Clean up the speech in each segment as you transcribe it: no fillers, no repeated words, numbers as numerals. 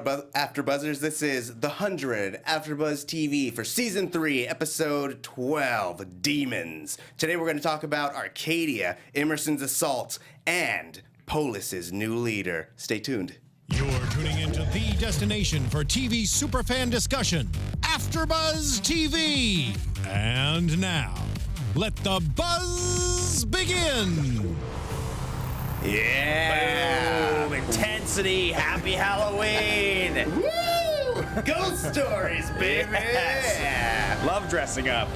AfterBuzzers. This is The 100 AfterBuzz TV for Season 3, Episode 12, Demons. Today we're going to talk about Arcadia, Emerson's assault, and Polis's new leader. Stay tuned. You're tuning into the destination for TV superfan discussion, AfterBuzz TV. And now, let the buzz begin. Yeah! Boom, intensity, happy Halloween! Woo! Ghost stories, baby! Yes. Love dressing up.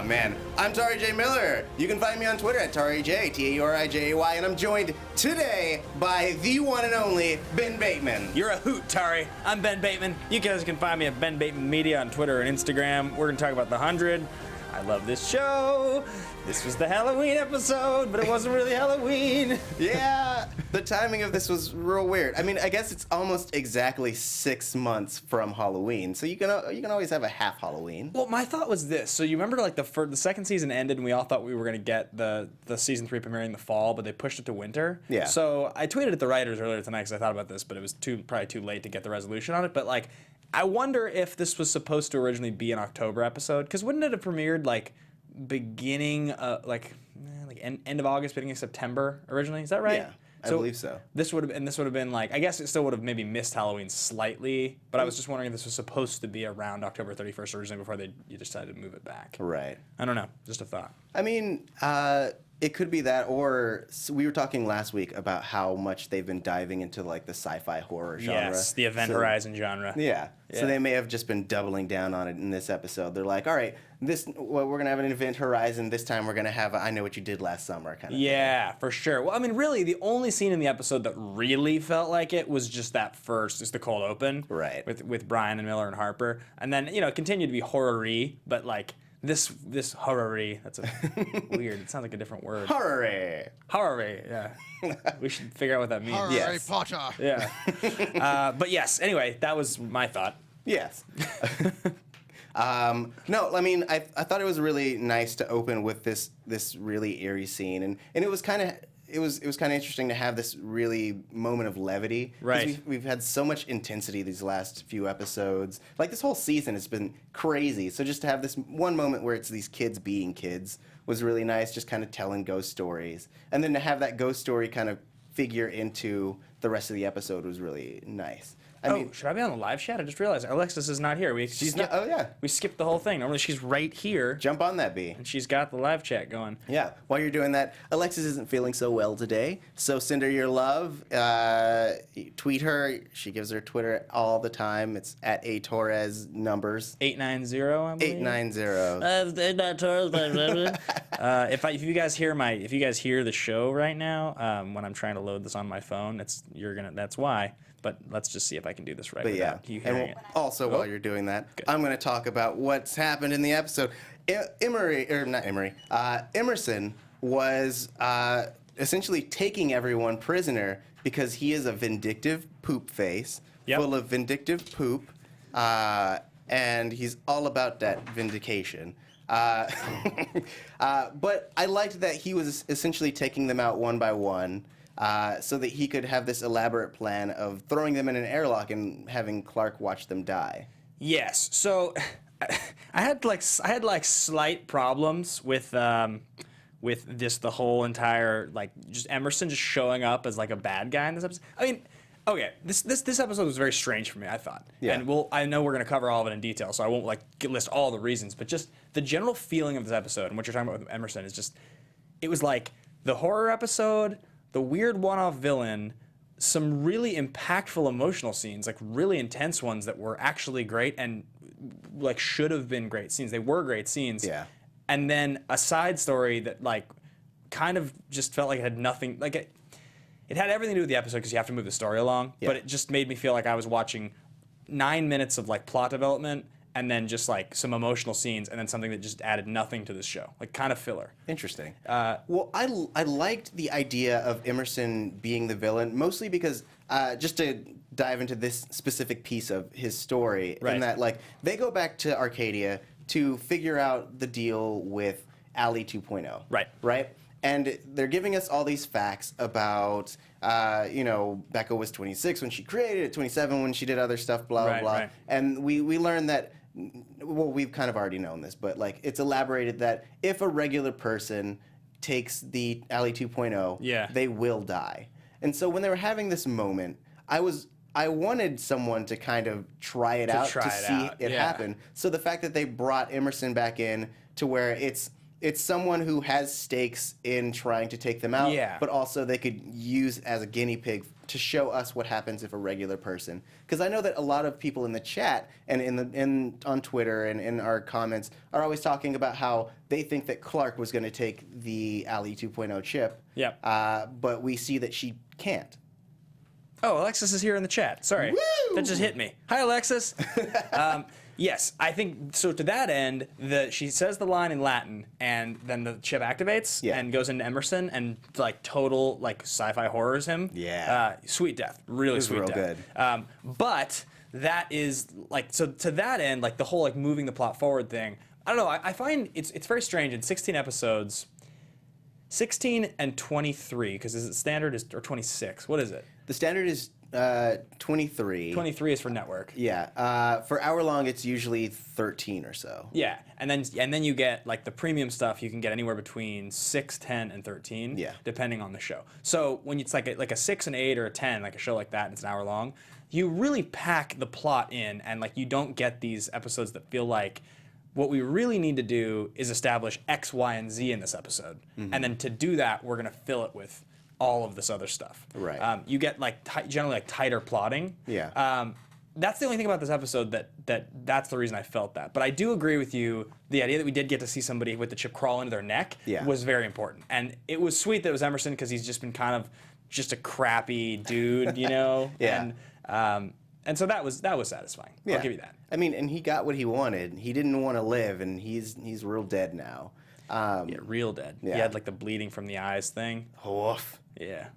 Man. I'm Tauri J. Miller. You can find me on Twitter at TauriJ, T-A-U-R-I-J-A-Y, and I'm joined today by the one and only Ben Bateman. You're a hoot, Tauri. I'm Ben Bateman. You guys can find me at Ben Bateman Media on Twitter and Instagram. We're going to talk about The 100. I love this show. This was the Halloween episode, but it wasn't really Halloween. Yeah, the timing of this was real weird. I mean, I guess it's almost exactly 6 months from Halloween, so you can always have a half Halloween. Well, my thought was this. So you remember, like the second season ended, and we all thought we were gonna get the season 3 premiering in the fall, but they pushed it to winter. Yeah. So I tweeted at the writers earlier tonight because I thought about this, but it was probably too late to get the resolution on it. But like, I wonder if this was supposed to originally be an October episode, because wouldn't it have premiered like beginning end of August, beginning of September originally? Is that right? Yeah, I believe so. This would have been like, I guess it still would have maybe missed Halloween slightly, but I was just wondering if this was supposed to be around October 31st originally before you decided to move it back. Right. I don't know, just a thought. I mean, it could be that, or we were talking last week about how much they've been diving into like the sci-fi horror genre. Yes, the event horizon genre. Yeah. So they may have just been doubling down on it in this episode. They're like, all right, we're gonna have an event horizon. This time we're gonna have a I Know What You Did Last Summer kind of thing. For sure. Well, I mean, really, the only scene in the episode that really felt like it was just just the cold open. Right. With Brian and Miller and Harper, and then it continued to be horror-y, but like. This horror-y, that's weird. It sounds like a different word. Horror-y. Horror-y, yeah. We should figure out what that means. Harry Potter. Yeah. But yes, anyway, that was my thought. Yes. No, I mean, I thought it was really nice to open with this really eerie scene, and it was kind of. It was kind of interesting to have this really moment of levity. Right. We've had so much intensity these last few episodes. Like this whole season has been crazy. So just to have this one moment where it's these kids being kids was really nice, just kind of telling ghost stories. And then to have that ghost story kind of figure into the rest of the episode was really nice. I mean, should I be on the live chat? I just realized Alexis is not here. She's not. Oh yeah. We skipped the whole thing. Normally she's right here. Jump on that, B. And she's got the live chat going. Yeah. While you're doing that, Alexis isn't feeling so well today, so send her your love. Tweet her. She gives her Twitter all the time. It's at A Torres numbers. 890, I believe. 890. If you guys hear the show right now, when I'm trying to load this on my phone, that's why. But let's just see if I can do this right. But yeah, you hearing it. Also while you're doing that, I'm going to talk about what's happened in the episode. Emerson was essentially taking everyone prisoner because he is a vindictive poop face, full of vindictive poop, and he's all about that vindication. But I liked that he was essentially taking them out one by one. So that he could have this elaborate plan of throwing them in an airlock and having Clarke watch them die. Yes. So I had slight problems with the whole entire just Emerson just showing up as like a bad guy in this episode. I mean, okay, this episode was very strange for me, I thought. Yeah. And I know we're going to cover all of it in detail, so I won't list all the reasons, but just the general feeling of this episode and what you're talking about with Emerson is just, it was like the horror episode, the weird one-off villain, some really impactful emotional scenes, like really intense ones that were actually great and like should have been great scenes. They were great scenes. Yeah. And then a side story that like kind of just felt like it had nothing, like it had everything to do with the episode because you have to move the story along, but it just made me feel like I was watching 9 minutes of like plot development and then just like some emotional scenes, and then something that just added nothing to this show, like kind of filler. Interesting. Well, I liked the idea of Emerson being the villain, mostly because just to dive into this specific piece of his story, in that like they go back to Arcadia to figure out the deal with Alley 2.0. Right. Right. And they're giving us all these facts about, Becca was 26 when she created it, 27 when she did other stuff, blah, blah, blah. Right. And we learned that, well, we've kind of already known this, but like it's elaborated that if a regular person takes the Ali 2.0, they will die. And so when they were having this moment, I wanted someone to kind of try it out to see it happen. So the fact that they brought Emerson back in to where it's someone who has stakes in trying to take them out, but also they could use as a guinea pig to show us what happens if a regular person. Because I know that a lot of people in the chat and on Twitter and in our comments are always talking about how they think that Clarke was going to take the Ali 2.0 chip. But we see that she can't. Oh, Alexis is here in the chat. Sorry. Woo! That just hit me. Hi, Alexis. Yes, I think, so to that end, she says the line in Latin, and then the chip activates and goes into Emerson, and like total like sci-fi horrors him. Sweet death. Really sweet death. Real good. But that is, like, so to that end, like the whole like moving the plot forward thing, I don't know, I find it's very strange. In 16 episodes, 16 and 23, because is it standard or 26? What is it? The standard is 23. 23 is for network. Yeah. For hour long, it's usually 13 or so. Yeah, and then you get like the premium stuff. You can get anywhere between 6, 10, and 13. Yeah. Depending on the show. So when it's like a 6, an 8, or a 10, like a show like that, and it's an hour long, you really pack the plot in, and like you don't get these episodes that feel like, what we really need to do is establish X, Y, and Z in this episode, and then to do that, we're gonna fill it with all of this other stuff. Right. You get like generally like tighter plotting. Yeah. That's the only thing about this episode that's the reason I felt that. But I do agree with you. The idea that we did get to see somebody with the chip crawl into their neck was very important, and it was sweet that it was Emerson because he's just been kind of just a crappy dude, you know. And so that was satisfying. I'll give you that. I mean, and he got what he wanted. He didn't want to live, and he's real dead now. Real dead. Yeah. He had like the bleeding from the eyes thing. Oof. Yeah.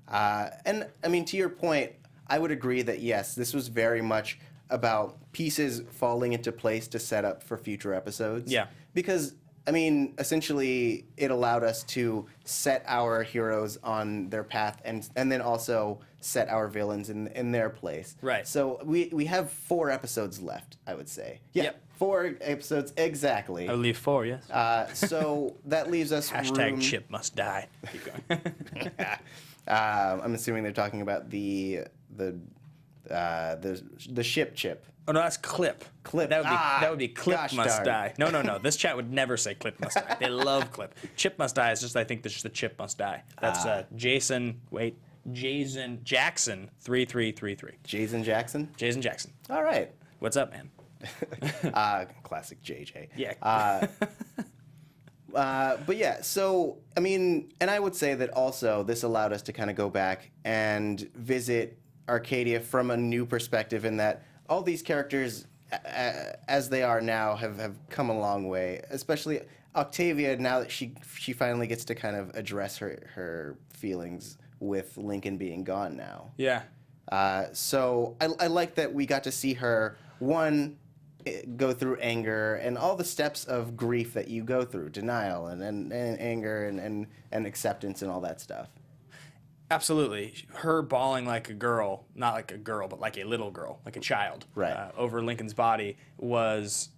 And I mean, to your point, I would agree that yes, this was very much about pieces falling into place to set up for future episodes. Yeah. Because I mean, essentially, it allowed us to set our heroes on their path, and then also set our villains in their place. Right. So we have 4 episodes left, I would say. Yeah. Yep. 4 episodes exactly. I leave 4, yes. So that leaves us Hashtag room. chip must die. Keep going. I'm assuming they're talking about the ship chip. Oh no, that's Clip. Clip. That would be Clip gosh must darn. die. No. This chat would never say Clip must die. They love Clip. Chip must die is just, I think, just the chip must die. That's Jason Jackson 3333. Jason Jackson. Jason Jackson. All right. What's up, man? Classic JJ. Yeah. But yeah, so I mean, and I would say that also this allowed us to kind of go back and visit Arcadia from a new perspective, in that all these characters, as they are now, have come a long way. Especially Octavia, now that she finally gets to kind of address her feelings with Lincoln being gone now. Yeah. So I like that we got to see her, go through anger and all the steps of grief that you go through, denial and anger and acceptance and all that stuff. Absolutely. Her bawling like a girl, not like a girl, but like a little girl, like a child, right, over Lincoln's body was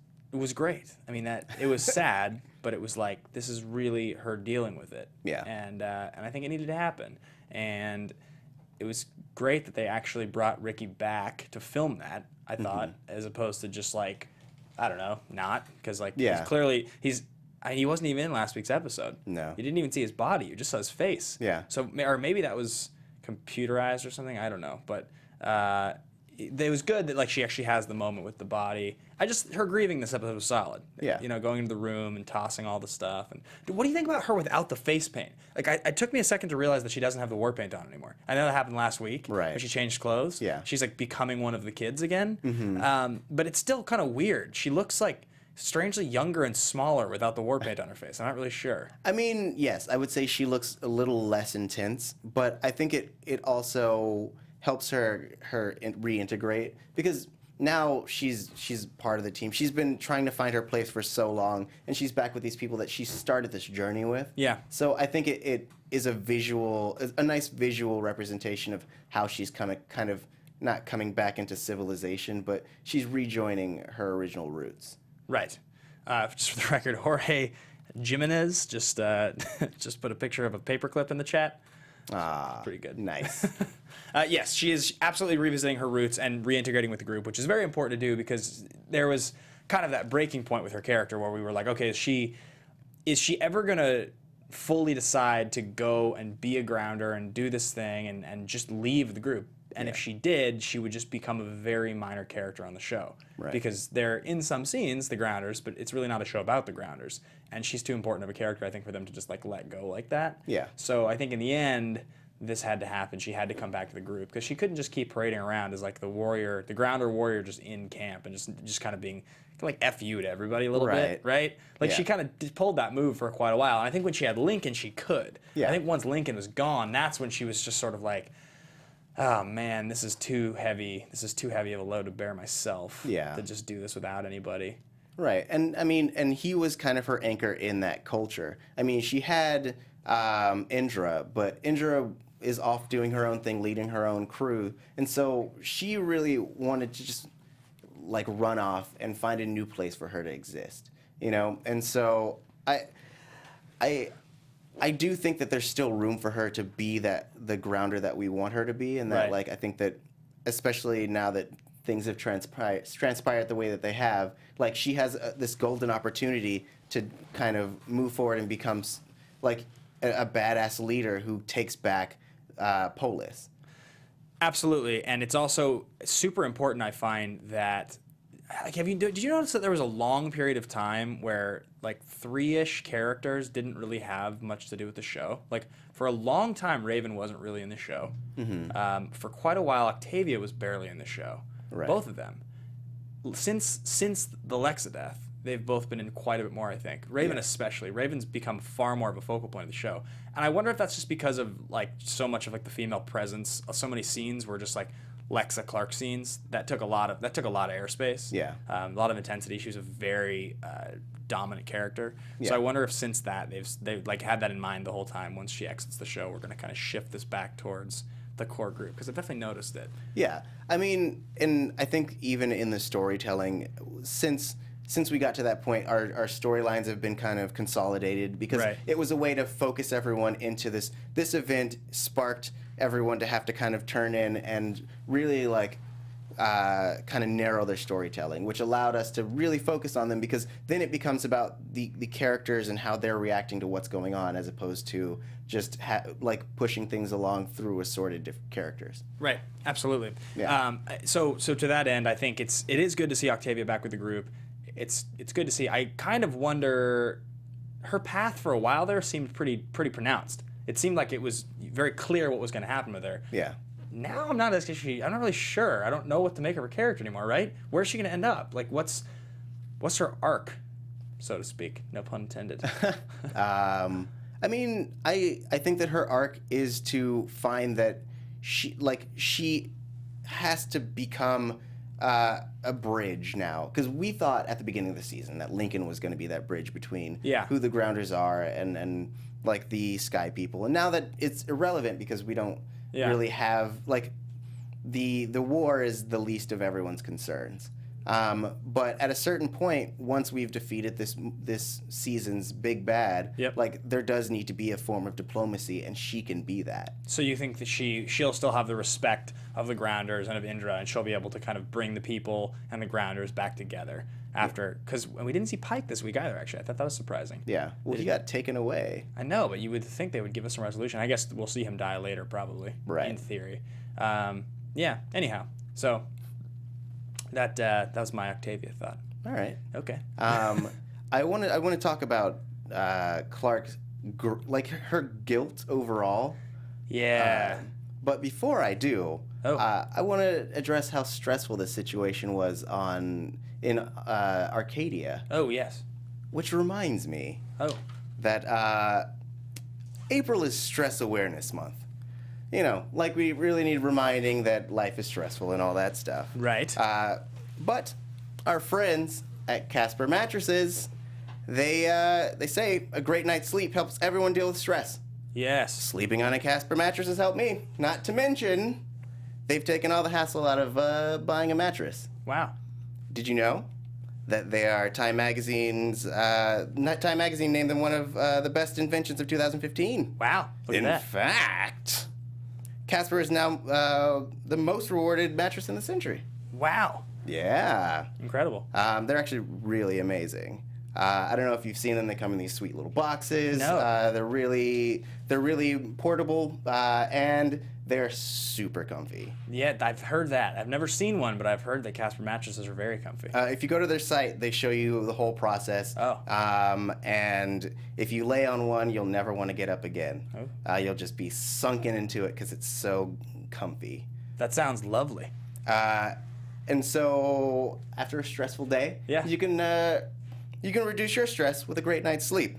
great. I mean, that it was sad, but it was like, this is really her dealing with it. Yeah. And I think it needed to happen. And it was great that they actually brought Ricky back to film that, I thought, as opposed to just like, I don't know, not, because like he wasn't even in last week's episode. No. You didn't even see his body. You just saw his face. Yeah. So, or maybe that was computerized or something. I don't know. But it was good that like she actually has the moment with the body. Her grieving this episode was solid. Yeah. You know, going into the room and tossing all the stuff. And dude, what do you think about her without the face paint? Like, it took me a second to realize that she doesn't have the war paint on anymore. I know that happened last week. Right. When she changed clothes. Yeah. She's like becoming one of the kids again. But it's still kind of weird. She looks like strangely younger and smaller without the war paint on her face. I'm not really sure. I mean, yes, I would say she looks a little less intense, but I think it also helps her reintegrate, because now she's part of the team. She's been trying to find her place for so long, and she's back with these people that she started this journey with. Yeah. So I think it is a nice visual representation of how she's kind of not coming back into civilization, but she's rejoining her original roots. Right. Just for the record, Jorge Jimenez just put a picture of a paperclip in the chat. Pretty good. Nice. Yes, she is absolutely revisiting her roots and reintegrating with the group, which is very important to do because there was kind of that breaking point with her character where we were like, okay, is she ever going to fully decide to go and be a grounder and do this thing and just leave the group? And if she did, she would just become a very minor character on the show. Right. Because they're in some scenes, the grounders, but it's really not a show about the grounders. And she's too important of a character, I think, for them to just like let go like that. Yeah. So I think in the end, this had to happen. She had to come back to the group because she couldn't just keep parading around as like the warrior, the grounder warrior just in camp and just kind of being like F you to everybody a little bit, right? Like she kind of pulled that move for quite a while. And I think when she had Lincoln, she could. Yeah. I think once Lincoln was gone, that's when she was just sort of like, oh man, this is too heavy. This is too heavy of a load to bear myself. Yeah. To just do this without anybody. Right. And I mean, and he was kind of her anchor in that culture. I mean, she had Indra, but Indra is off doing her own thing, leading her own crew. And so she really wanted to just like run off and find a new place for her to exist, you know? And so I do think that there's still room for her to be the grounder that we want her to be, and that Right. like I think that especially now that things have transpired the way that they have, like she has this golden opportunity to kind of move forward and become like a badass leader who takes back Polis. Absolutely, and it's also super important. I find that. Like, did you notice that there was a long period of time where like 3-ish characters didn't really have much to do with the show? Like for a long time, Raven wasn't really in the show. Mm-hmm. For quite a while, Octavia was barely in the show. Right. Both of them. Since the Lexa death, they've both been in quite a bit more. I think Raven especially. Raven's become far more of a focal point of the show, and I wonder if that's just because of like so much of like the female presence. So many scenes were just like Lexa Clarke scenes that took a lot of airspace. Yeah. A lot of intensity. She was a very dominant character. Yeah. So I wonder if since that they've like had that in mind the whole time. Once she exits the show, we're going to kind of shift this back towards the core group because I've definitely noticed it. Yeah, I mean, and I think even in the storytelling, since we got to that point, our storylines have been kind of consolidated because it was a way to focus everyone into this event sparked everyone to have to kind of turn in and really like kind of narrow their storytelling, which allowed us to really focus on them because then it becomes about the characters and how they're reacting to what's going on as opposed to just like pushing things along through assorted different characters. Right, absolutely. Yeah. So to that end, I think it is good to see Octavia back with the group. It's good to see. I kind of wonder, her path for a while there seemed pretty pronounced. It seemed like it was very clear what was going to happen with her. Yeah. Now I'm not really sure. I don't know what to make of her character anymore. Right? Where's she going to end up? Like, what's her arc, so to speak? No pun intended. I mean, I think that her arc is to find that she has to become a bridge now, because we thought at the beginning of the season that Lincoln was going to be that bridge between who the grounders are and like the sky people, and now that it's irrelevant because we don't really have like the war is the least of everyone's concerns. But at a certain point, once we've defeated this season's big bad, like there does need to be a form of diplomacy, and she can be that. So you think that she'll still have the respect of the grounders and of Indra, and she'll be able to kind of bring the people and the grounders back together after? Because we didn't see Pike this week either. Actually, I thought that was surprising. Yeah, well, he got taken away. I know, but you would think they would give us some resolution. I guess we'll see him die later, probably. Right. In theory. Yeah. Anyhow, so. That was my Octavia thought. All right. Okay. I want to talk about Clarke's like her guilt overall. Yeah. But before I do, I want to address how stressful this situation was in Arcadia. Oh yes. Which reminds me. That April is Stress Awareness Month. You know, like we really need reminding that life is stressful and all that stuff. Right. But our friends at Casper Mattresses, they say a great night's sleep helps everyone deal with stress. Yes. Sleeping on a Casper mattress has helped me. Not to mention, they've taken all the hassle out of buying a mattress. Wow. Did you know that they are Time Magazine's, Time Magazine named them one of the best inventions of 2015? Wow. Look at that. In fact, Casper is now the most rewarded mattress in the century. Wow. Yeah. Incredible. They're actually really amazing. I don't know if you've seen them. They come in these sweet little boxes. No. They're really portable, and they're super comfy. Yeah, I've heard that. I've never seen one, but I've heard that Casper mattresses are very comfy. If you go to their site, they show you the whole process. Oh. And if you lay on one, you'll never want to get up again. Oh. You'll just be sunken into it because it's so comfy. That sounds lovely. And so after a stressful day, Yeah. you can reduce your stress with a great night's sleep.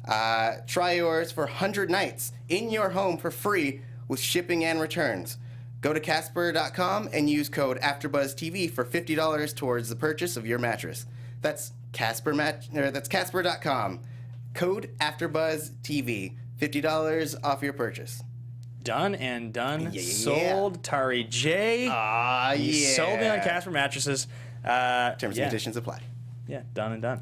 Try yours for 100 nights in your home for free with shipping and returns. Go to Casper.com and use code AFTERBUZZTV for $50 towards the purchase of your mattress. That's that's Casper.com. Code AFTERBUZZTV. $50 off your purchase. Done and done. Yeah. Sold. Tari J. Yeah. Sold me on Casper mattresses. Terms and conditions apply. Yeah, done and done.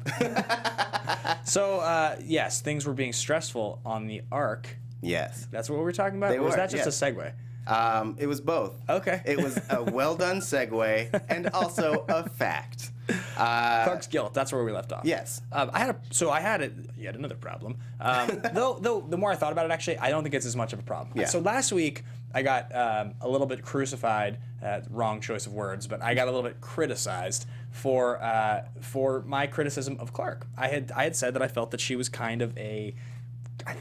So, yes, things were being stressful on the Ark. Yes. That's what we were talking about? They Or was were, that just yes. a segue? It was both. Okay. It was a well-done segue and also a fact. Clarke's guilt. That's where we left off. Yes. I had yet another problem. Though the more I thought about it, actually, I don't think it's as much of a problem. Yeah. So last week I got a little bit crucified. Wrong choice of words, but I got a little bit criticized for my criticism of Clarke. I had said that I felt that she was kind of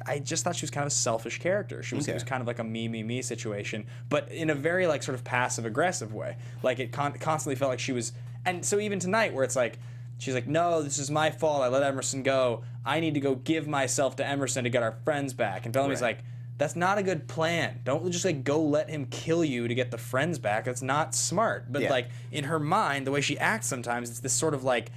I just thought she was kind of a selfish character. She was, It was kind of like a me situation, but in a very like sort of passive aggressive way. Like it constantly felt like she was. And so even tonight, where it's like, she's like, no, this is my fault. I let Emerson go. I need to go give myself to Emerson to get our friends back. And Bellamy's like, that's not a good plan. Don't just like go let him kill you to get the friends back. That's not smart. But like in her mind, the way she acts sometimes, it's this sort of like,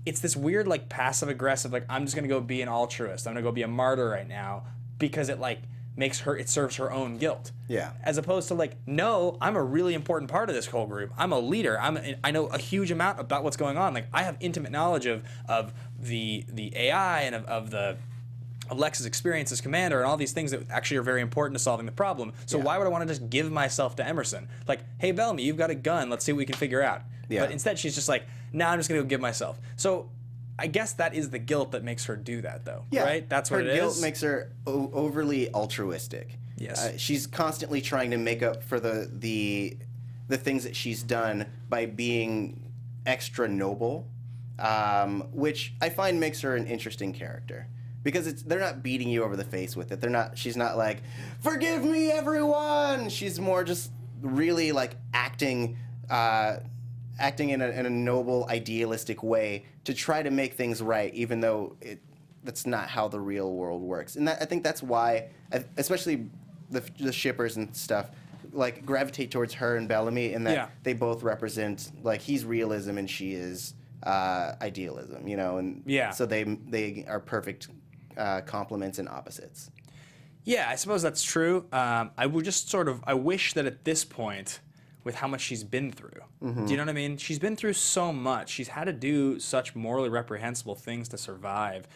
it's this weird like passive aggressive, like I'm just gonna go be an altruist. I'm gonna go be a martyr right now because it like it serves her own guilt. Yeah. As opposed to like, no, I'm a really important part of this whole group. I'm a leader. I know a huge amount about what's going on. Like I have intimate knowledge of the AI and of Lex's experience as commander and all these things that actually are very important to solving the problem. So why would I want to just give myself to Emerson? Like, hey Bellamy, you've got a gun. Let's see what we can figure out. Yeah. But instead she's just like, nah, I'm just gonna go give myself. So I guess that is the guilt that makes her do that, though. Yeah. Right? That's what it is. Her guilt makes her overly altruistic. Yes. She's constantly trying to make up for the things that she's done by being extra noble, which I find makes her an interesting character. Because they're not beating you over the face with it. She's not like, forgive me, everyone. She's more just really like acting in a noble, idealistic way to try to make things right, even though that's not how the real world works. And I think that's why, especially the shippers and stuff, like gravitate towards her and Bellamy, in that they both represent, like, he's realism and she is idealism, you know, and so they are perfect complements and opposites. Yeah, I suppose that's true. I wish that at this point, with how much she's been through. Do you know what I mean? She's been through so much. She's had to do such morally reprehensible things to survive.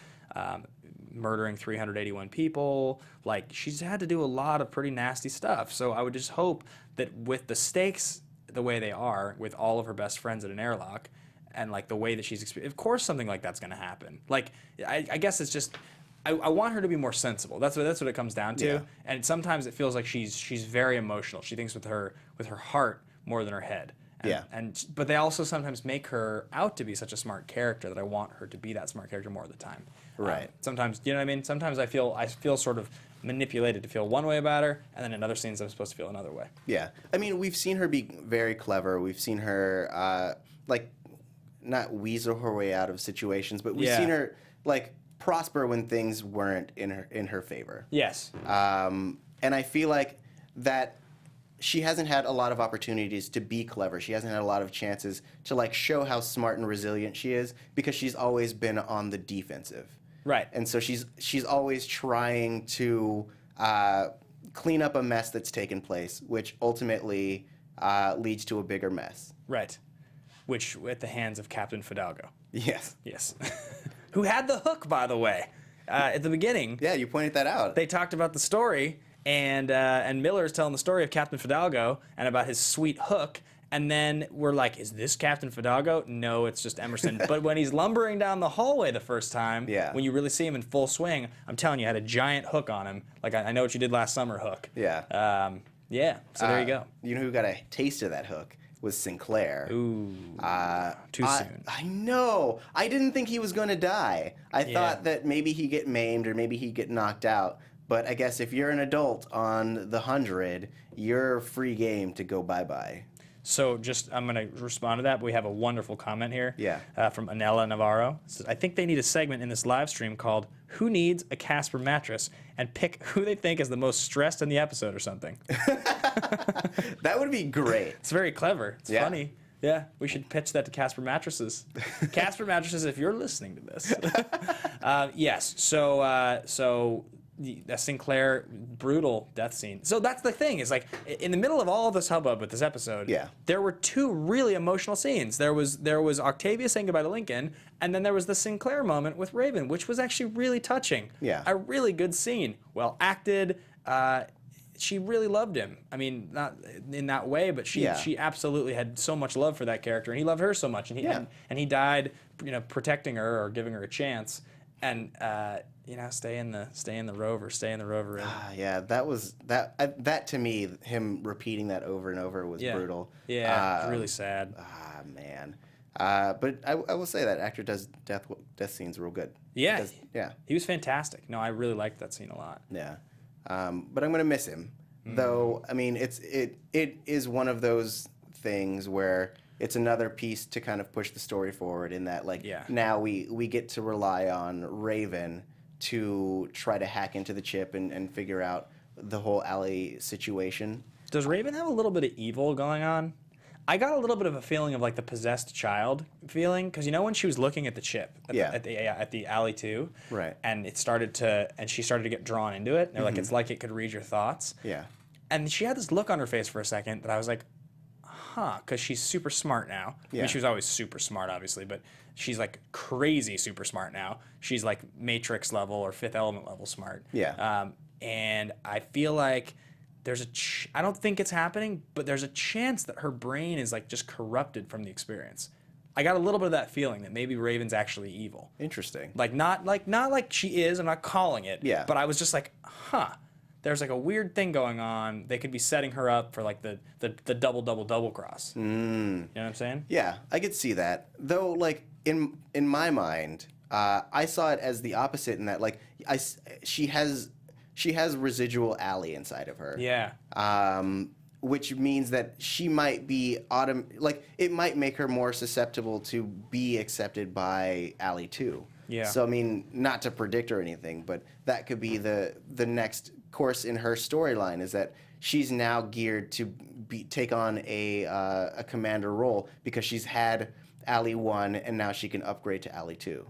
Murdering 381 people. Like, she's had to do a lot of pretty nasty stuff. So I would just hope that with the stakes the way they are, with all of her best friends at an airlock, and like the way that she's experienced, of course something like that's going to happen. Like, I guess it's just, I want her to be more sensible. That's what it comes down to. Yeah. And sometimes it feels like she's very emotional. She thinks with her heart more than her head. But they also sometimes make her out to be such a smart character that I want her to be that smart character more of the time. Right. Sometimes, you know what I mean? Sometimes I feel sort of manipulated to feel one way about her, and then in other scenes I'm supposed to feel another way. Yeah. I mean, we've seen her be very clever. We've seen her like not weasel her way out of situations, but we've seen her like prosper when things weren't in her favor. Yes. And I feel like that she hasn't had a lot of opportunities to be clever. She hasn't had a lot of chances to like show how smart and resilient she is because she's always been on the defensive. Right. And so she's always trying to clean up a mess that's taken place, which ultimately leads to a bigger mess. Right. Which at the hands of Captain Fidalgo. Yes. Yes. Who had the hook, by the way, at the beginning. Yeah, you pointed that out. They talked about the story, and Miller's telling the story of Captain Fidalgo and about his sweet hook. And then we're like, is this Captain Fidalgo? No, it's just Emerson. But when he's lumbering down the hallway the first time, when you really see him in full swing, I'm telling you, I had a giant hook on him. Like, I know what you did last summer hook. Yeah. Yeah, so there you go. You know who got a taste of that hook? Was Sinclair. Ooh, too soon. I know. I didn't think he was going to die. I thought that maybe he'd get maimed or maybe he'd get knocked out. But I guess if you're an adult on the 100, you're free game to go bye-bye. So I'm going to respond to that, but we have a wonderful comment here from Anela Navarro. It says, I think they need a segment in this live stream called Who Needs a Casper Mattress and pick who they think is the most stressed in the episode or something. That would be great. It's very clever. It's funny. Yeah, we should pitch that to Casper Mattresses. Casper Mattresses, if you're listening to this. Yes, so the Sinclair brutal death scene. So that's the thing, is like in the middle of all this hubbub with this episode, there were two really emotional scenes. There was Octavia saying goodbye to Lincoln, and then there was the Sinclair moment with Raven, which was actually really touching. Yeah. A really good scene. Well acted. She really loved him. I mean, not in that way, but she absolutely had so much love for that character, and he loved her so much, and he died, protecting her or giving her a chance. And stay in the rover. Yeah, that to me, him repeating that over and over was brutal. Yeah, it's really sad. Man. But I will say that actor does death scenes real good. Yeah, he was fantastic. No, I really liked that scene a lot. Yeah, but I'm gonna miss him. Though I mean, it is one of those things where it's another piece to kind of push the story forward in that, like, now we get to rely on Raven to try to hack into the chip and figure out the whole Allie situation. Does Raven have a little bit of evil going on? I got a little bit of a feeling of like the possessed child feeling, because when she was looking at the chip at the Alley 2, right, and she started to get drawn into it. And they're like, it's like it could read your thoughts. Yeah, and she had this look on her face for a second that I was like, because she's super smart now. I mean, she was always super smart, obviously, but she's like crazy super smart now. She's like Matrix level or Fifth Element level smart. Yeah. And I feel like there's I don't think it's happening, but there's a chance that her brain is like just corrupted from the experience. I got a little bit of that feeling that maybe Raven's actually evil. Interesting. Not like she is. I'm not calling it. Yeah. But I was just like, there's like a weird thing going on. They could be setting her up for like the double cross. You know what I'm saying? Yeah, I could see that. Though, like in my mind, I saw it as the opposite in that, like, she has residual Allie inside of her. Yeah. Which means that she might be it might make her more susceptible to be accepted by Allie too. Yeah. So I mean, not to predict or anything, but that could be the next course in her storyline, is that she's now geared to take on a commander role because she's had Allie 1 and now she can upgrade to Allie 2.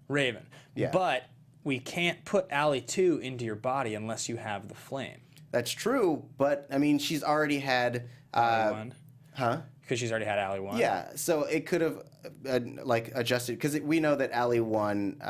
Raven. Yeah. But we can't put Allie 2 into your body unless you have the flame. That's true, but I mean, she's already had Allie 1. Huh? Because she's already had Allie 1. Yeah, so it could have adjusted, because we know that Allie 1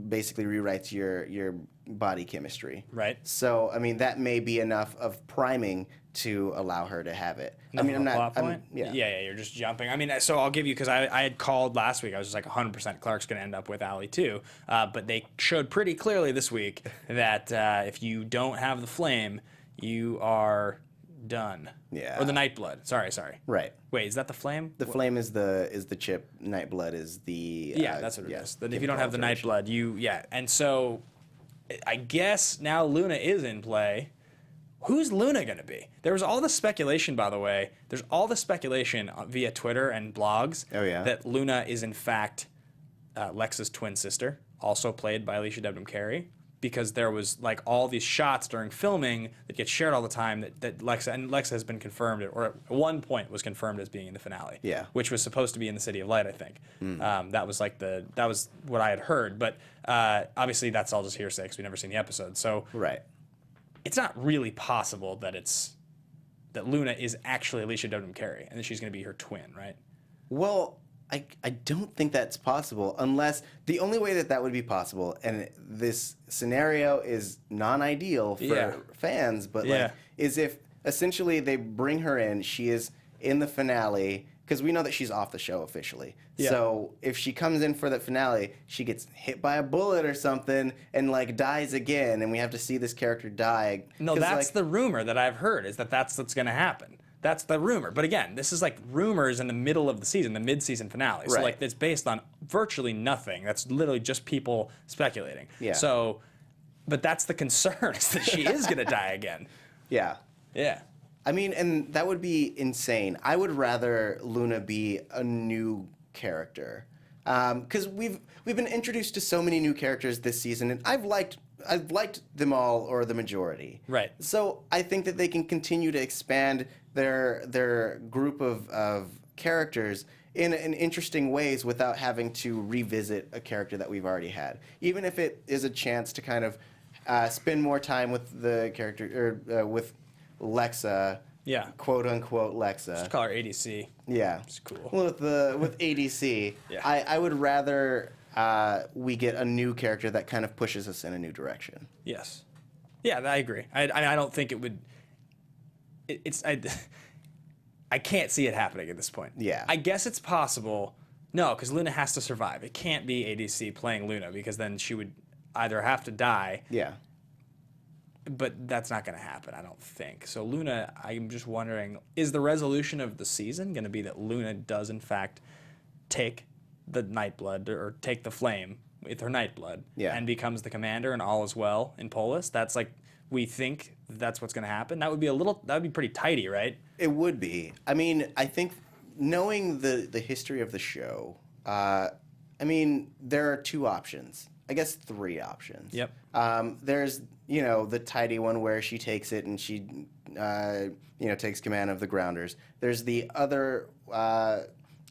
basically rewrites your body chemistry. Right. So I mean, that may be enough of priming to allow her to have it. I mean, I'm not. Yeah, you're just jumping. I mean, so I'll give you, because I had called last week. I was just like 100% Clarke's going to end up with Allie 2. But they showed pretty clearly this week that if you don't have the flame, you are done. Yeah. Or the Nightblood. Sorry. Right. Wait, is that the flame? The flame is the chip. Nightblood is the. That's what it is. Then if you don't have the Nightblood, and so I guess now Luna is in play. Who's Luna going to be? There was all the speculation, by the way. There's all the speculation via Twitter and blogs that Luna is in fact Lex's twin sister, also played by Alicia Debnam Carey. because there was like all these shots during filming that get shared all the time that Lexa has been confirmed, or at one point was confirmed as being in the finale. Yeah. Which was supposed to be in the City of Light, I think. That was what I had heard, but obviously that's all just hearsay because we've never seen the episode. So Right. it's not really possible that Luna is actually Alicia Dodum Carey and that she's going to be her twin, right? Well, I don't think that's possible unless the only way that would be possible, and this scenario is non-ideal for fans, but like, is if essentially they bring her in, she is in the finale, because we know that she's off the show officially. Yeah. So if she comes in for the finale, she gets hit by a bullet or something and like dies again, and we have to see this character die. No, that's the rumor that I've heard, is that's what's going to happen. That's the rumor. But again, this is like rumors in the middle of the season, the mid-season finale. So like it's based on virtually nothing. That's literally just people speculating. Yeah. So, but that's the concern, is that she is going to die again. Yeah. Yeah. I mean, and that would be insane. I would rather Luna be a new character, because we've been introduced to so many new characters this season, and I've liked them all, or the majority. Right. So I think that they can continue to expand their group of characters in interesting ways without having to revisit a character that we've already had, even if it is a chance to kind of spend more time with the character, or with Lexa. Yeah. Quote unquote Lexa. Just call her ADC. Yeah. It's cool. With ADC, Yeah. I would rather we get a new character that kind of pushes us in a new direction. Yes. Yeah, I agree. I don't think it would. I can't see it happening at this point. Yeah. I guess it's possible. No, because Luna has to survive. It can't be ADC playing Luna, because then she would either have to die. Yeah. But that's not going to happen, I don't think. So Luna, I'm just wondering, is the resolution of the season going to be that Luna does in fact take the Nightblood, or take the flame with her Nightblood, and becomes the commander, and all is well in Polis? That's like, we think that's what's going to happen. That would be pretty tidy, right? It would be. I mean, I think knowing the history of the show, I mean, there are two options. I guess three options. Yep. There's, the tidy one where she takes it and she, takes command of the Grounders. There's the other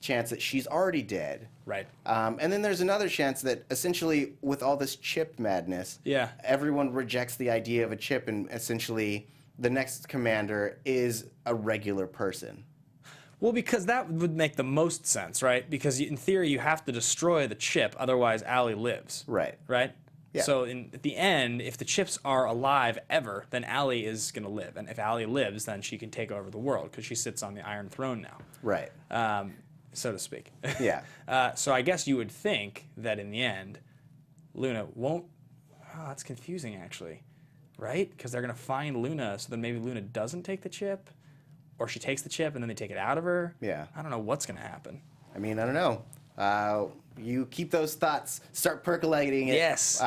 chance that she's already dead. Right. And then there's another chance that essentially with all this chip madness, everyone rejects the idea of a chip, and essentially the next commander is a regular person. Well, because that would make the most sense, right? Because in theory, you have to destroy the chip, otherwise Allie lives. Right. Right? Yeah. So at the end, if the chips are alive ever, then Allie is going to live. And if Allie lives, then she can take over the world, because she sits on the Iron Throne now. Right. So to speak. Yeah. So I guess you would think that in the end, Luna won't... Oh, that's confusing, actually. Right? Because they're going to find Luna, so then maybe Luna doesn't take the chip, or she takes the chip and then they take it out of her. Yeah. I don't know what's going to happen. I mean, I don't know. You keep those thoughts, start percolating it. Yes.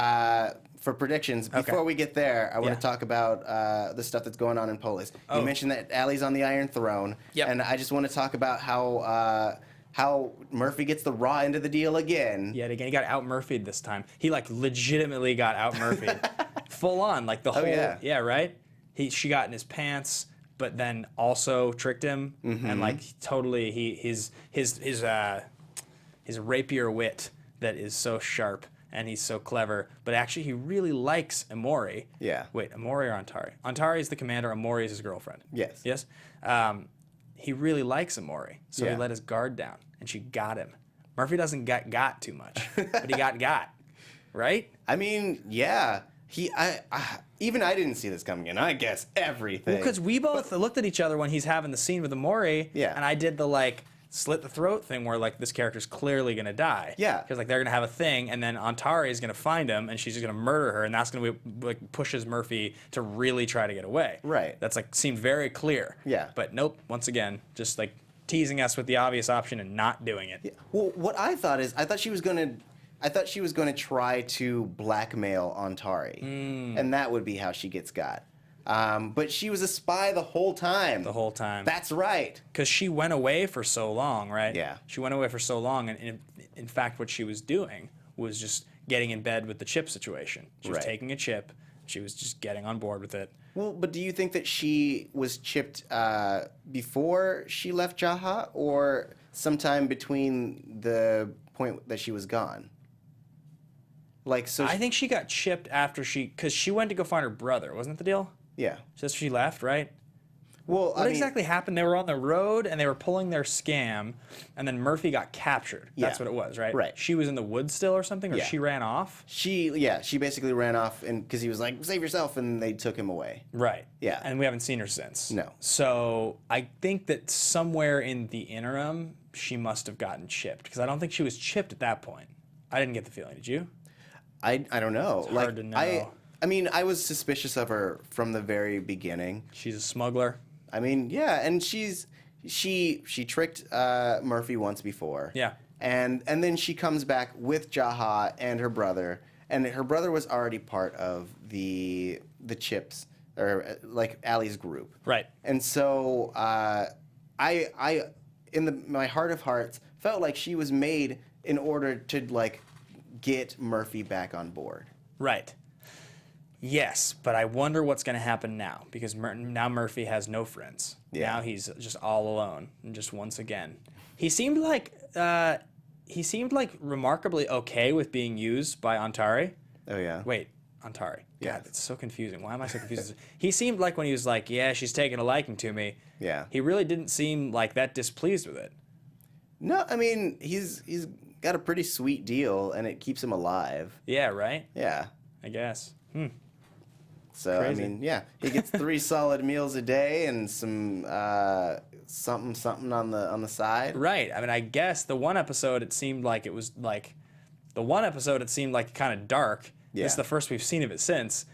For predictions. Before we get there, I want to talk about the stuff that's going on in Polis. You mentioned that Allie's on the Iron Throne. Yep. And I just want to talk about how Murphy gets the raw end of the deal again. Yet again, he got out-Murphy'd this time. He, legitimately got out-Murphy'd. Full on. Like, the whole... Yeah, right? She got in his pants, but then also tricked him. Mm-hmm. And, totally... His rapier wit that is so sharp, and he's so clever, but actually he really likes Emori. Yeah. Wait, Emori or Antari? Antari is the commander, Emori is his girlfriend. Yes. Yes? He really likes Emori, so he let his guard down, and she got him. Murphy doesn't got too much, but he got. Right? I mean, yeah. Even I didn't see this coming in. I guess everything. Well, because we both looked at each other when he's having the scene with Emori, and I did the, slit the throat thing where this character's clearly gonna die. Yeah. Because they're gonna have a thing, and then Antari is gonna find him, and she's just gonna murder her, and that's gonna be pushes Murphy to really try to get away. Right. That's seemed very clear. Yeah. But nope. Once again, just teasing us with the obvious option and not doing it. Yeah. Well, what I thought is I thought she was gonna try to blackmail Antari, and that would be how she gets got. But she was a spy the whole time. The whole time. That's right. Because she went away for so long, right? Yeah. She went away for so long, and in fact, what she was doing was just getting in bed with the chip situation. She was Right. taking a chip. She was just getting on board with it. Well, but do you think that she was chipped before she left Jaha, or sometime between the point that she was gone? Like, so. I think she got chipped after because she went to go find her brother. Wasn't that the deal? Yeah. Just she left, right? Well, What exactly happened? They were on the road and they were pulling their scam, and then Murphy got captured. That's Yeah. what it was, right? Right. She was in the woods still or something, or Yeah. she ran off? She basically ran off, and because he was like, "Save yourself," and they took him away. Right. Yeah. And we haven't seen her since. No. So I think that somewhere in the interim, she must have gotten chipped, because I don't think she was chipped at that point. I didn't get the feeling. Did you? I don't know. It's hard to know. I mean, I was suspicious of her from the very beginning. She's a smuggler. I mean, yeah, and she tricked Murphy once before. Yeah. And then she comes back with Jaha and her brother, and her brother was already part of the chips, or like Allie's group. Right. And so I in my heart of hearts felt like she was made in order to like get Murphy back on board. Right. Yes, but I wonder what's going to happen now, because now Murphy has no friends. Yeah. Now he's just all alone, and just once again, he seemed like remarkably okay with being used by Antari. Oh yeah. Wait, Antari. Yeah. God, it's so confusing. Why am I so confused? He seemed like when he was like, "Yeah, she's taking a liking to me." Yeah. He really didn't seem like that displeased with it. No, I mean he's got a pretty sweet deal, and it keeps him alive. Yeah. Right. Yeah. I guess. So Crazy. I mean, yeah, he gets 3 solid meals a day and some something on the side. Right. I mean, I guess the one episode it seemed like kind of dark. Yeah. This is the first we've seen of it since.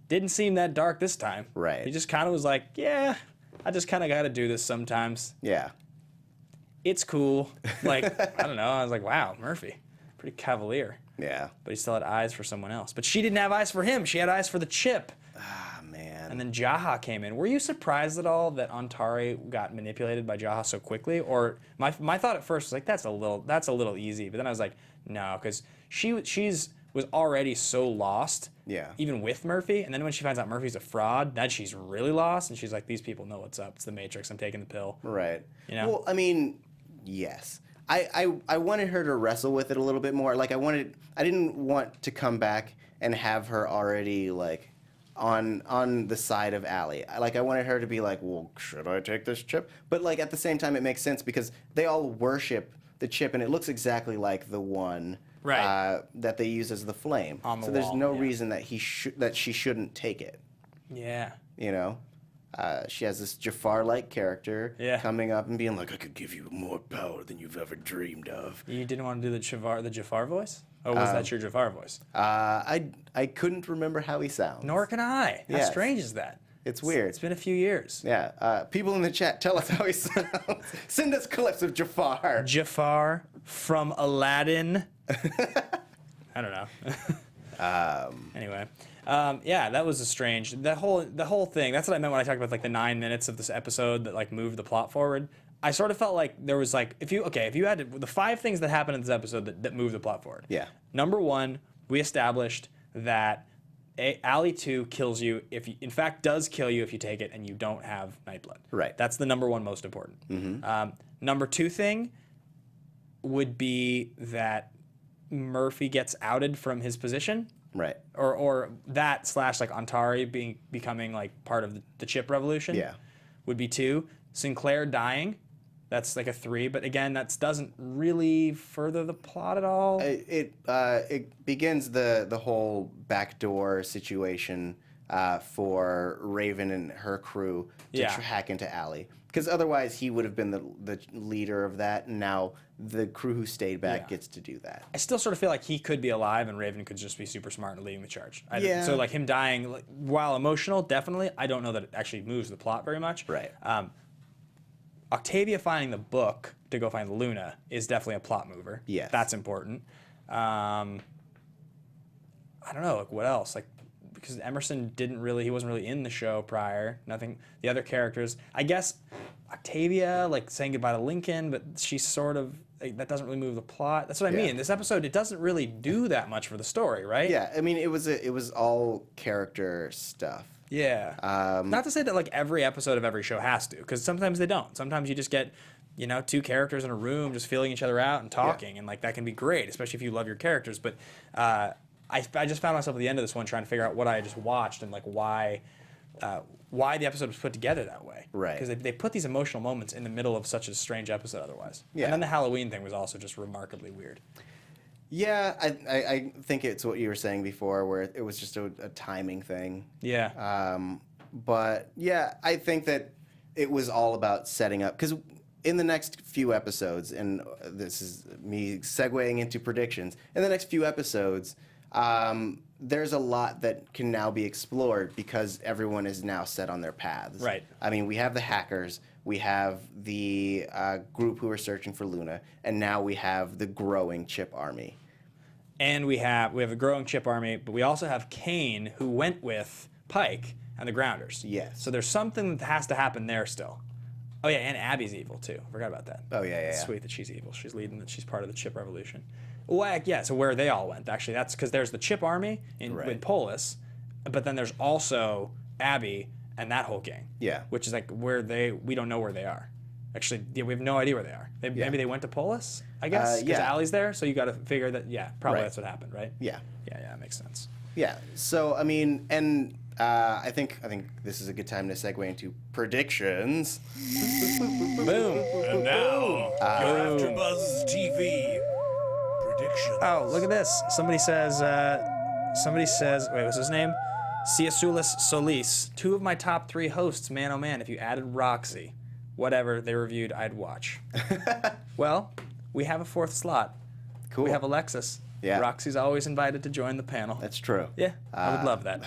Didn't seem that dark this time. Right. He just kind of was like, yeah, I just kind of got to do this sometimes. Yeah. It's cool. Like, I don't know. I was like, wow, Murphy, pretty cavalier. Yeah. But he still had eyes for someone else. But she didn't have eyes for him. She had eyes for the chip. Ah, man. And then Jaha came in. Were you surprised at all that Antari got manipulated by Jaha so quickly? Or my thought at first was like, that's a little easy. But then I was like, no, because she's was already so lost. Yeah. Even with Murphy. And then when she finds out Murphy's a fraud, then she's really lost. And she's like, these people know what's up. It's the Matrix. I'm taking the pill. Right. You know? Well, I mean, yes. I wanted her to wrestle with it a little bit more. Like I didn't want to come back and have her already like on the side of Allie. I wanted her to be like, well, should I take this chip? But like at the same time, it makes sense because they all worship the chip, and it looks exactly like the one Right. that they use as the flame. On the so there's wall, no yeah. reason that she shouldn't take it. Yeah. You know. She has this Jafar-like character Yeah. coming up and being like, I could give you more power than you've ever dreamed of. You didn't want to do the Jafar voice? Or was that your Jafar voice? I couldn't remember how he sounds. Nor can I. How Yes. strange is that? It's weird. It's been a few years. Yeah. People in the chat, tell us how he sounds. Send us clips of Jafar. Jafar from Aladdin. I don't know. Anyway. Yeah, that was a strange. The whole thing. That's what I meant when I talked about like the 9 minutes of this episode that like moved the plot forward. I sort of felt like there was like if you had the 5 things that happened in this episode that moved the plot forward. Yeah. Number 1, we established that Allie 2 kills you does kill you if you take it and you don't have Nightblood. Right. That's the number 1 most important. Mm-hmm. Number 2 thing would be that Murphy gets outed from his position. Right. Or that / like Antari becoming like part of the chip revolution. Yeah. Would be 2. Sinclair dying. That's like a 3. But again, that doesn't really further the plot at all. It begins the whole backdoor situation for Raven and her crew to Yeah. hack into Allie. Because otherwise he would have been the leader of that, and now the crew who stayed back Yeah. gets to do that. I still sort of feel like he could be alive and Raven could just be super smart and leading the charge. Yeah. So like him dying, like, while emotional, definitely, I don't know that it actually moves the plot very much. Right. Octavia finding the book to go find Luna is definitely a plot mover. Yes. That's important. I don't know, like what else? Like because Emerson he wasn't really in the show prior. Nothing. The other characters, I guess, Octavia, like saying goodbye to Lincoln, but she's sort of, that doesn't really move the plot. That's what I mean. This episode, it doesn't really do that much for the story, right? Yeah, I mean, it was all character stuff. Yeah. Not to say that like every episode of every show has to, because sometimes they don't. Sometimes you just get, two characters in a room just feeling each other out and talking, and like that can be great, especially if you love your characters. But I just found myself at the end of this one trying to figure out what I just watched and like why the episode was put together that way. Right. Because they put these emotional moments in the middle of such a strange episode otherwise. Yeah. And then the Halloween thing was also just remarkably weird. Yeah, I think it's what you were saying before, where it was just a timing thing. Yeah. But yeah, I think that it was all about setting up, because in the next few episodes, and this is me segueing into predictions, in the next few episodes, there's a lot that can now be explored because everyone is now set on their paths. Right. I mean, we have the hackers, we have the group who are searching for Luna, and now we have the growing Chip army. And we have a growing Chip army, but we also have Kane, who went with Pike and the Grounders. Yes. So there's something that has to happen there still. Oh yeah, and Abby's evil too. Forgot about that. Oh yeah. Sweet that she's evil. She's leading. She's part of the Chip Revolution. Well, yeah. So where they all went, actually, that's because there's the Chip army with Polis, but then there's also Abby and that whole gang. Yeah. Which is like we don't know where they are. Actually, yeah, we have no idea where they are. Maybe they went to Polis, I guess, because Allie's there. So you got to figure that. Yeah, probably that's what happened, right? Yeah. Yeah, that makes sense. Yeah. So I mean, and I think this is a good time to segue into predictions. Boom. And now, your AfterBuzz TV predictions. Oh, look at this. Somebody says, wait, what's his name? Ciasulis Solis. 2 of my top 3 hosts, man oh man, if you added Roxy. Whatever they reviewed, I'd watch. Well, we have a 4th slot. Cool. We have Alexis. Yeah. Roxy's always invited to join the panel. That's true. Yeah, I would love that.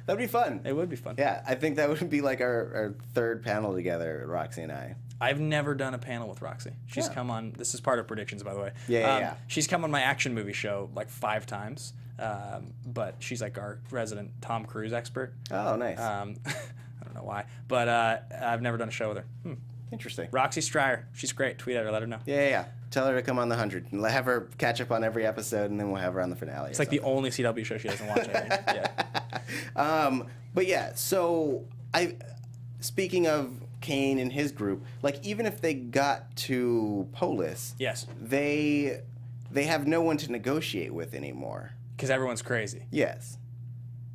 That'd be fun. It would be fun. Yeah, I think that would be like our 3rd panel together, Roxy and I. I've never done a panel with Roxy. She's come on. This is part of predictions, by the way. Yeah. She's come on my action movie show like 5 times, but she's like our resident Tom Cruise expert. Oh, nice. I don't know why, but I've never done a show with her. Interesting. Roxy Stryer, she's great. Tweet at her, let her know. Yeah. Tell her to come on the 100 and have her catch up on every episode, and then we'll have her on the finale. It's like the only CW show she doesn't watch. I think. Yeah. But yeah, so speaking of Kane and his group, like even if they got to Polis, Yes. they have no one to negotiate with anymore. Because everyone's crazy. Yes.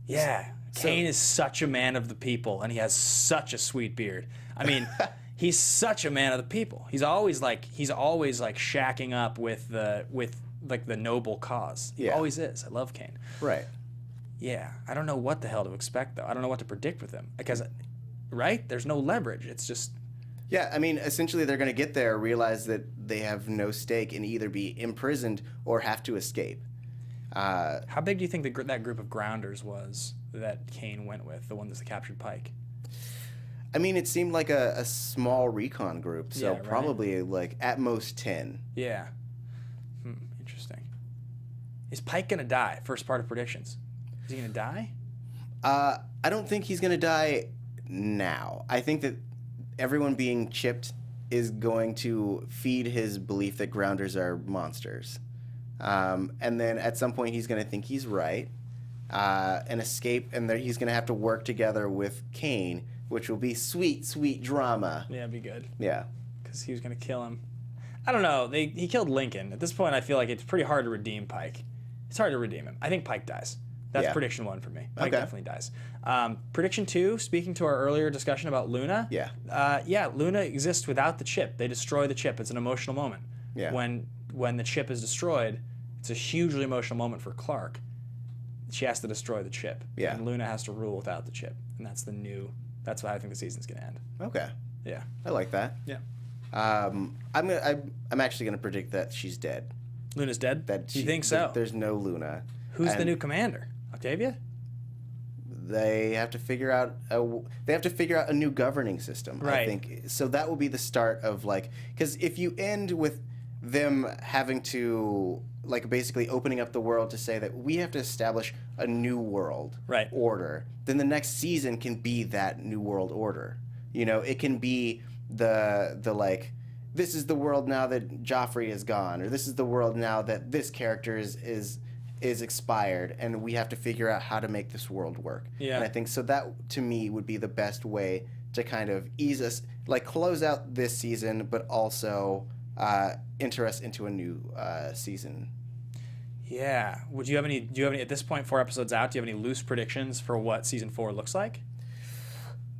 Yeah. Kane is such a man of the people, and he has such a sweet beard. I mean, he's such a man of the people. He's always like shacking up with the noble cause. He always is. I love Kane. Right. Yeah. I don't know what the hell to expect though. I don't know what to predict with him because, right? There's no leverage. It's just. Yeah, I mean, essentially they're going to get there, realize that they have no stake, and either be imprisoned or have to escape. How big do you think that group of grounders was that Kane went with, the ones that captured Pike? I mean, it seemed like a small recon group, so Yeah, right. probably like at most 10. Yeah. Interesting. Is Pike going to die? First part of predictions. Is he going to die? I don't think he's going to die now. I think that everyone being chipped is going to feed his belief that grounders are monsters. And then at some point he's going to think he's right and escape, and he's going to have to work together with Kane, which will be sweet, sweet drama. Yeah, it'd be good. Yeah. Because he was going to kill him. I don't know. He killed Lincoln. At this point, I feel like it's pretty hard to redeem Pike. It's hard to redeem him. I think Pike dies. That's prediction 1 for me. Pike definitely dies. Prediction 2, speaking to our earlier discussion about Luna. Yeah. Luna exists without the chip. They destroy the chip. It's an emotional moment. Yeah. When the chip is destroyed, it's a hugely emotional moment for Clarke. She has to destroy the chip. Yeah. And Luna has to rule without the chip. And that's why I think the season's going to end. Okay. Yeah. I like that. Yeah. I'm actually going to predict that she's dead. Luna's dead? That You think so? There's no Luna. Who's the And new commander? Octavia? They have to figure out a new governing system. Right. I think so. That will be the start of because if you end with them having to, like, basically opening up the world to say that we have to establish a new world order, then the next season can be that new world order. You know, it can be the like, this is the world now that Joffrey is gone, or this is the world now that this character is expired, and we have to figure out how to make this world work. Yeah. And I think so that, to me, would be the best way to kind of ease us, like, close out this season, but also enter us into a new season. Yeah. Do you have any, at this point, 4 episodes out, do you have any loose predictions for what season 4 looks like?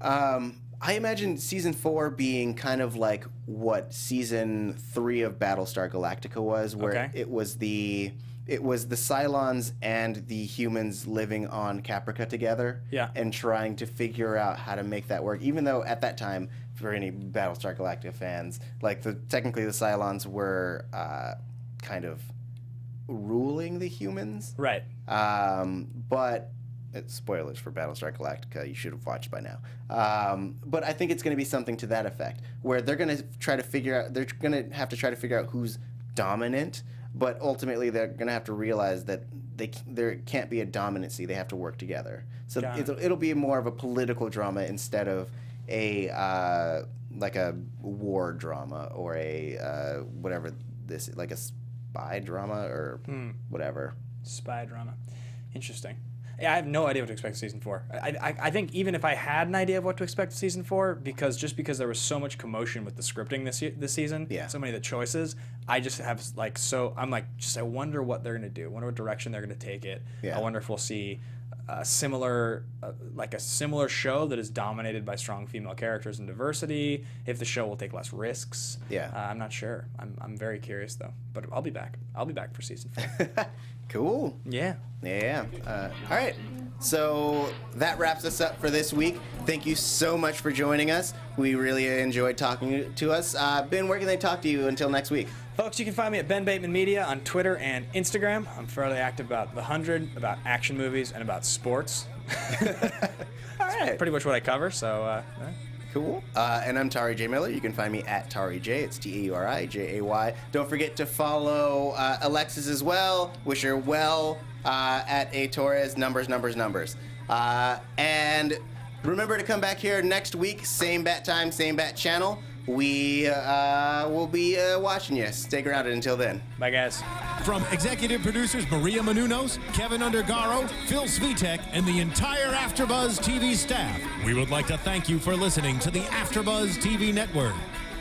I imagine season 4 being kind of like what season 3 of Battlestar Galactica was, where it was the Cylons and the humans living on Caprica together, and trying to figure out how to make that work. Even though at that time, for any Battlestar Galactica fans, like technically the Cylons were kind of ruling the humans, right? But spoilers for Battlestar Galactica, you should have watched by now. But I think it's going to be something to that effect, where they're going to try to figure out. They're going to have to try to figure out who's dominant. But ultimately, they're going to have to realize that there can't be a dominancy. They have to work together. So it'll be more of a political drama instead of a like a war drama or a whatever this, like a spy drama or whatever. Spy drama. Interesting. Yeah, I have no idea what to expect season 4. I think even if I had an idea of what to expect season 4, because there was so much commotion with the scripting this season, so many of the choices, I just have I wonder what they're gonna do. I wonder what direction they're gonna take it. I wonder if we'll see a similar show that is dominated by strong female characters and diversity. If the show will take less risks, I'm not sure. I'm very curious though. But I'll be back. I'll be back for season 4. Cool. Yeah. All right. So that wraps us up for this week. Thank you so much for joining us. We really enjoyed talking to us. Ben, where can they talk to you until next week? Folks, you can find me at Ben Bateman Media on Twitter and Instagram. I'm fairly active about The 100, about action movies, and about sports. All right. Pretty much what I cover, so... Cool. And I'm Tauri J. Miller. You can find me at Tauri J. It's TAURIJAY. Don't forget to follow Alexis as well. Wish her well at A Torres. Numbers. And remember to come back here next week. Same bat time, same bat channel. We will be watching you. Stay grounded until then. Bye, guys. From executive producers Maria Menounos, Kevin Undergaro, Phil Svitek, and the entire AfterBuzz TV staff, we would like to thank you for listening to the AfterBuzz TV network.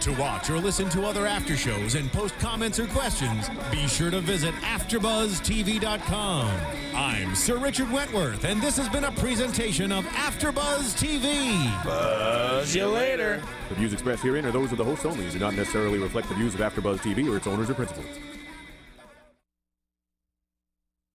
To watch or listen to other after shows and post comments or questions, be sure to visit AfterBuzzTV.com. I'm Sir Richard Wentworth, and this has been a presentation of AfterBuzz TV. Buzz you later. The views expressed herein are those of the hosts only and do not necessarily reflect the views of AfterBuzz TV or its owners or principals.